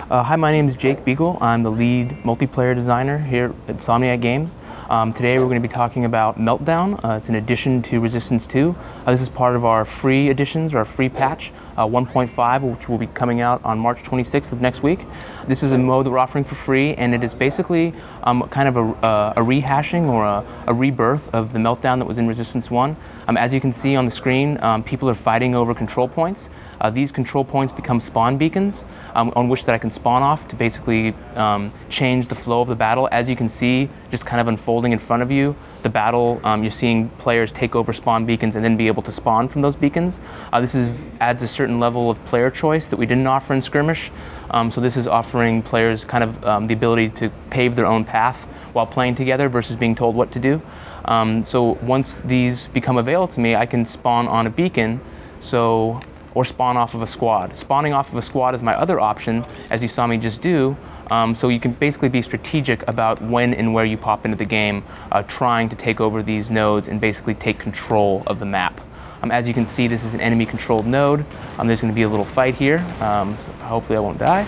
Hi, my name is Jake Beagle. I'm the lead multiplayer designer here at Insomniac Games. Today we're going to be talking about Meltdown. It's an addition to Resistance 2. This is part of our free editions, or our free patch 1.5, which will be coming out on March 26th of next week. This is a mode that we're offering for free, and it is basically kind of a rehashing or a rebirth of the Meltdown that was in Resistance 1. As you can see on the screen, people are fighting over control points. These control points become spawn beacons on which that I can spawn off to basically change the flow of the battle. As you can see, just kind of unfolding in front of you, the battle, you're seeing players take over spawn beacons and then be able to spawn from those beacons. This adds a certain level of player choice that we didn't offer in Skirmish. So this is offering players kind of the ability to pave their own path while playing together versus being told what to do. So once these become available to me, I can spawn on a beacon, or spawn off of a squad. Spawning off of a squad is my other option, as you saw me just do. So you can basically be strategic about when and where you pop into the game, trying to take over these nodes and basically take control of the map. As you can see, this is an enemy-controlled node. There's going to be a little fight here, so hopefully I won't die.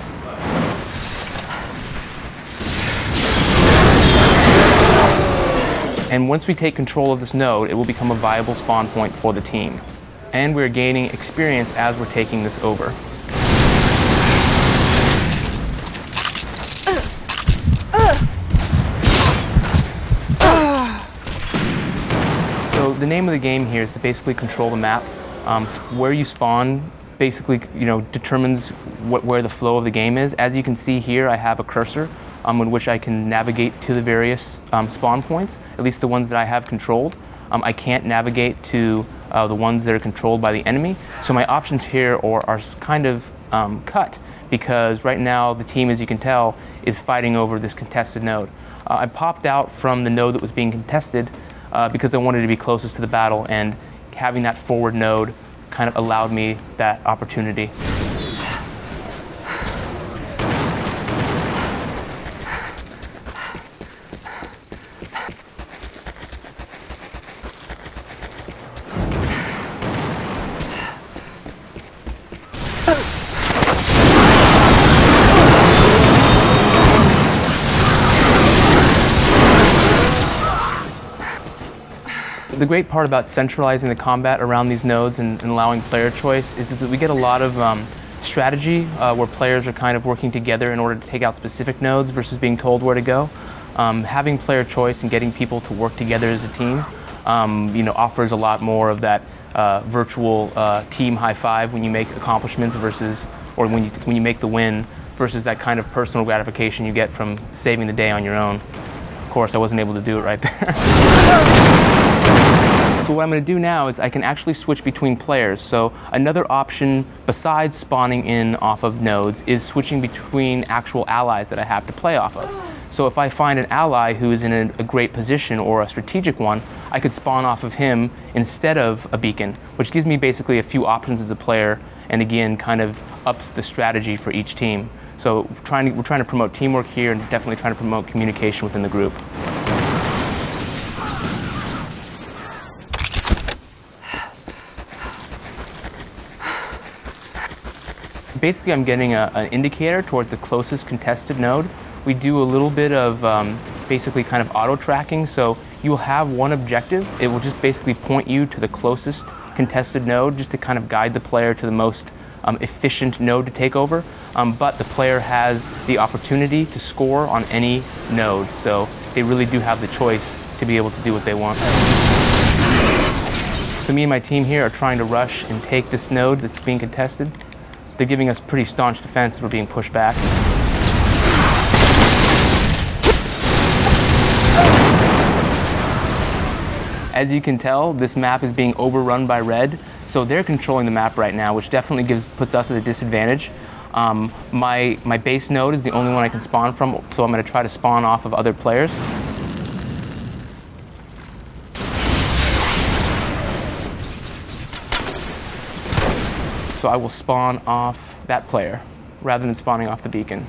And once we take control of this node, it will become a viable spawn point for the team. And we're gaining experience as we're taking this over. So the name of the game here is to basically control the map. Where you spawn basically, determines where the flow of the game is. As you can see here, I have a cursor in which I can navigate to the various spawn points, at least the ones that I have controlled. I can't navigate to the ones that are controlled by the enemy. So my options here are kind of cut, because right now the team, as you can tell, is fighting over this contested node. I popped out from the node that was being contested because I wanted to be closest to the battle, and having that forward node kind of allowed me that opportunity. The great part about centralizing the combat around these nodes and allowing player choice is that we get a lot of strategy where players are kind of working together in order to take out specific nodes versus being told where to go. Having player choice and getting people to work together as a team offers a lot more of that virtual team high five when you make accomplishments or when you make the win, versus that kind of personal gratification you get from saving the day on your own. Of course, I wasn't able to do it right there. So what I'm going to do now is I can actually switch between players. So another option besides spawning in off of nodes is switching between actual allies that I have to play off of. So if I find an ally who is in a great position or a strategic one, I could spawn off of him instead of a beacon, which gives me basically a few options as a player, and again kind of ups the strategy for each team. So we're trying to promote teamwork here, and definitely trying to promote communication within the group. Basically, I'm getting an indicator towards the closest contested node. We do a little bit of basically kind of auto tracking, so you'll have one objective. It will just basically point you to the closest contested node, just to kind of guide the player to the most efficient node to take over. But the player has the opportunity to score on any node, so they really do have the choice to be able to do what they want. So me and my team here are trying to rush and take this node that's being contested. They're giving us pretty staunch defense as we're being pushed back. As you can tell, this map is being overrun by red, so they're controlling the map right now, which definitely puts us at a disadvantage. My base node is the only one I can spawn from, so I'm going to try to spawn off of other players. So I will spawn off that player rather than spawning off the beacon.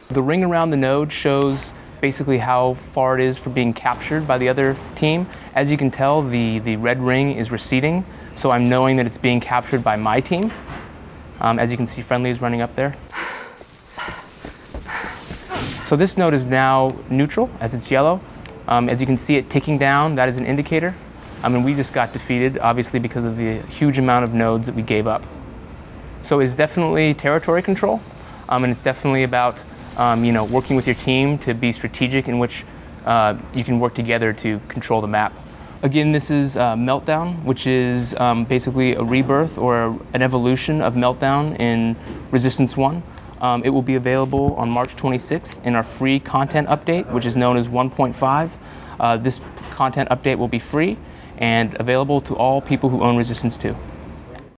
The ring around the node shows basically how far it is from being captured by the other team. As you can tell, the red ring is receding, so I'm knowing that it's being captured by my team. As you can see, friendly is running up there. So this node is now neutral, as it's yellow. As you can see it ticking down, that is an indicator. And we just got defeated, obviously, because of the huge amount of nodes that we gave up. So it's definitely territory control, and it's definitely about working with your team to be strategic in which you can work together to control the map. Again, this is Meltdown, which is basically a rebirth or an evolution of Meltdown in Resistance 1. It will be available on March 26th in our free content update, which is known as 1.5. This content update will be free and available to all people who own Resistance 2.